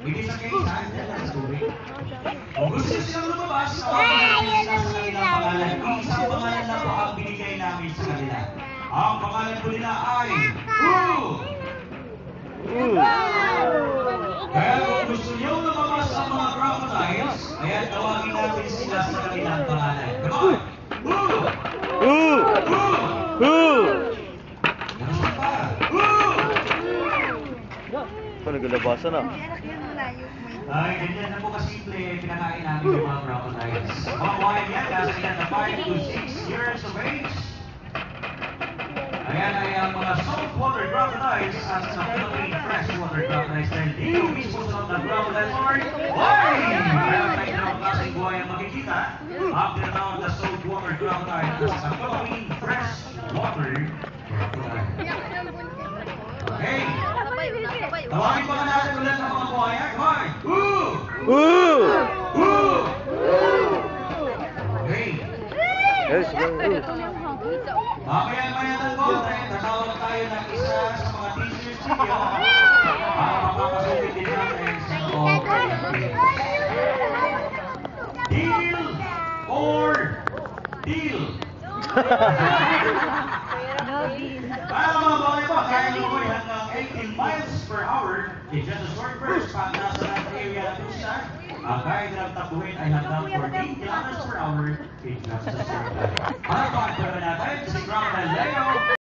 Hindi sa kainan, yan lang sa tubig. Kung gusto nyo silang lumabas, tawagan namin sila sa kanilang pangalan. Isang pangalan lang po ang binigay namin sa kanila. Ang pangalan po nila ay Kaya kung gusto nyo lumabas ang mga crocodiles, ayan, tawagin natin sila sa kanilang pangalan. Come on! Ito, naglalabasan na. Ay, ganyan na po kasimple, pinakain namin yung mga crocodiles. Mga buhay yan, nasa yan na 5 to 6 years of age. Ayan ay ang mga saltwater crocodiles at sa Philippine freshwater crocodiles dahil dito mismo sa mga crocodile park. Why? Kaya tayo na ang klaseng buhay ang makikita ang tinatawag na saltwater crocodile at sa Philippine freshwater crocodile. Okay. Tawagin pa natin ulit ang mga buhay. Come on! Okay. Yes, Mamaya-maya po, tatawag tayo ng isa sa mga teachers ninyo para makakasulit din natin sa loob. Deal or deal? Para mga buhay po, kaya nyo po hanggang 18 miles per hour in just a short burst pag nasa land area na po siya. Ang kaya nilang tabuhin ay hanggang 14 kilometers per hour in just a short burst. Para po ang natin si Crocodile Leo.